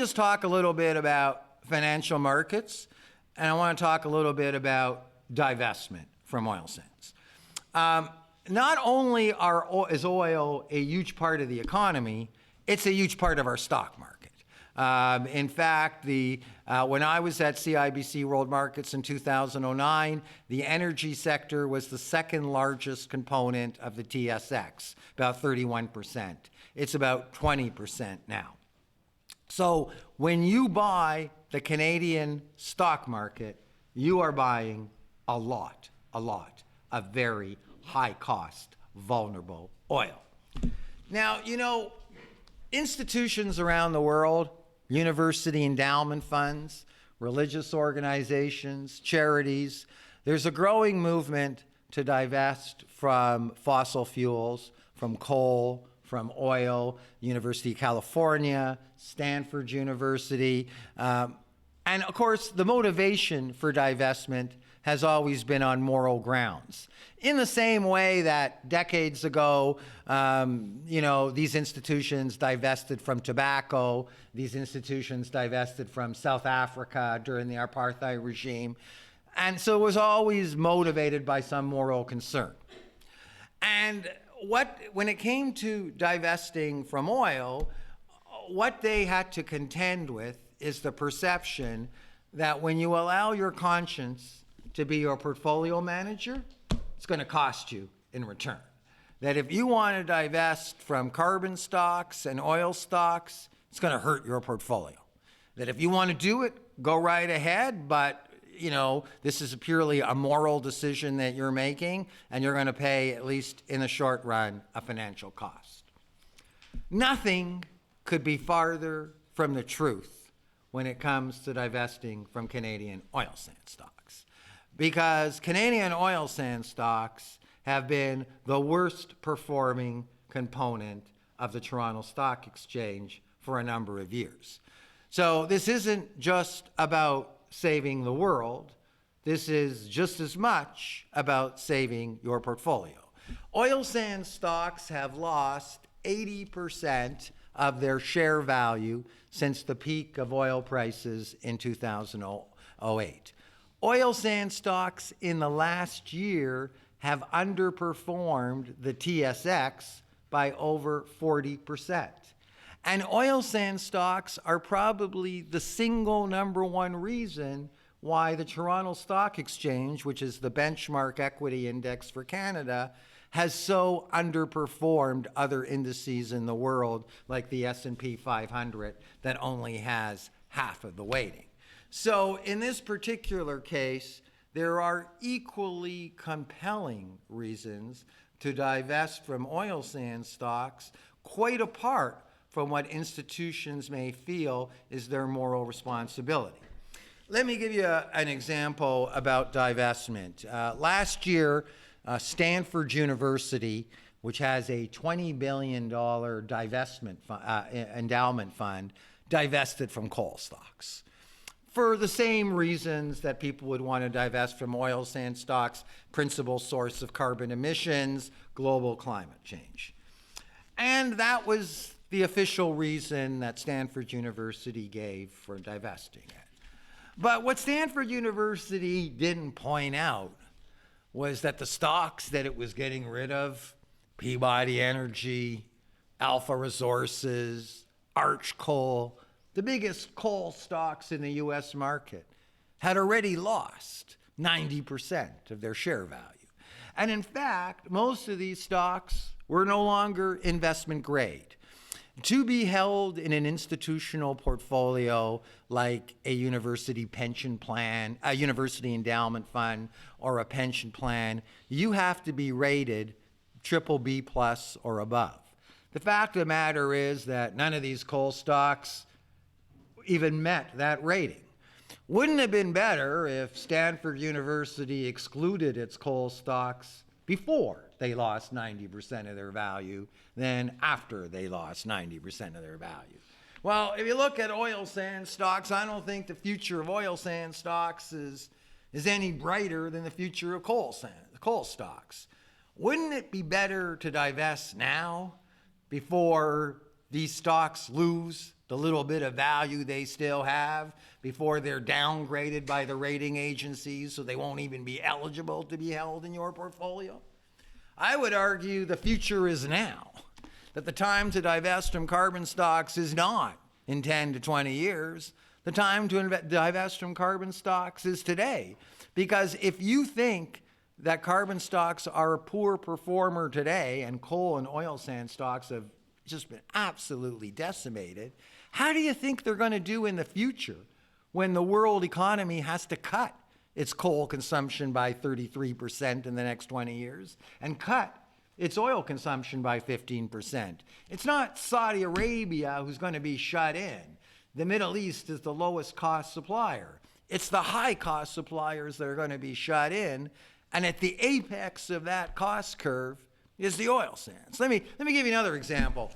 just talk a little bit about financial markets, and I want to talk a little bit about divestment from oil sands. Not only is oil a huge part of the economy, it's a huge part of our stock market. In fact, when I was at CIBC World Markets in 2009, the energy sector was the second largest component of the TSX, about 31%. It's about 20% now. So when you buy the Canadian stock market, you are buying a lot of very high cost, vulnerable oil. Now, institutions around the world, university endowment funds, religious organizations, charities, there's a growing movement to divest from fossil fuels, from coal, from oil. University of California, Stanford University. And of course, the motivation for divestment has always been on moral grounds. In the same way that decades ago, these institutions divested from tobacco, these institutions divested from South Africa during the apartheid regime. And so it was always motivated by some moral concern. And when it came to divesting from oil, what they had to contend with is the perception that when you allow your conscience to be your portfolio manager, it's going to cost you in return. That if you want to divest from carbon stocks and oil stocks, it's going to hurt your portfolio. That if you want to do it, go right ahead, but this is purely a moral decision that you're making, and you're going to pay, at least in the short run, a financial cost. Nothing could be farther from the truth when it comes to divesting from Canadian oil sand stocks, because Canadian oil sand stocks have been the worst performing component of the Toronto Stock Exchange for a number of years. So this isn't just about saving the world. This is just as much about saving your portfolio. Oil sand stocks have lost 80% of their share value since the peak of oil prices in 2008. Oil sand stocks in the last year have underperformed the TSX by over 40%. And oil sand stocks are probably the single number one reason why the Toronto Stock Exchange, which is the benchmark equity index for Canada, has so underperformed other indices in the world, like the S&P 500, that only has half of the weighting. So in this particular case, there are equally compelling reasons to divest from oil sand stocks, quite apart from what institutions may feel is their moral responsibility. Let me give you an example about divestment. Last year, Stanford University, which has a $20 billion divestment endowment fund, divested from coal stocks for the same reasons that people would want to divest from oil sand stocks, principal source of carbon emissions, global climate change. And that was the official reason that Stanford University gave for divesting it. But what Stanford University didn't point out was that the stocks that it was getting rid of, Peabody Energy, Alpha Resources, Arch Coal, the biggest coal stocks in the US market, had already lost 90% of their share value. And in fact, most of these stocks were no longer investment grade. To be held in an institutional portfolio like a university pension plan, a university endowment fund, or a pension plan, you have to be rated BBB plus or above. The fact of the matter is that none of these coal stocks even met that rating. Wouldn't it have been better if Stanford University excluded its coal stocks before they lost 90% of their value than after they lost 90% of their value? Well, if you look at oil sand stocks, I don't think the future of oil sand stocks is any brighter than the future of coal stocks. Wouldn't it be better to divest now before these stocks lose the little bit of value they still have before they're downgraded by the rating agencies so they won't even be eligible to be held in your portfolio? I would argue the future is now, that the time to divest from carbon stocks is not in 10 to 20 years. The time to divest from carbon stocks is today. Because if you think that carbon stocks are a poor performer today and coal and oil sand stocks have just been absolutely decimated, how do you think they're going to do in the future when the world economy has to cut its coal consumption by 33% in the next 20 years and cut its oil consumption by 15%? It's not Saudi Arabia who's going to be shut in. The Middle East is the lowest cost supplier. It's the high cost suppliers that are going to be shut in. And at the apex of that cost curve is the oil sands. Let me give you another example.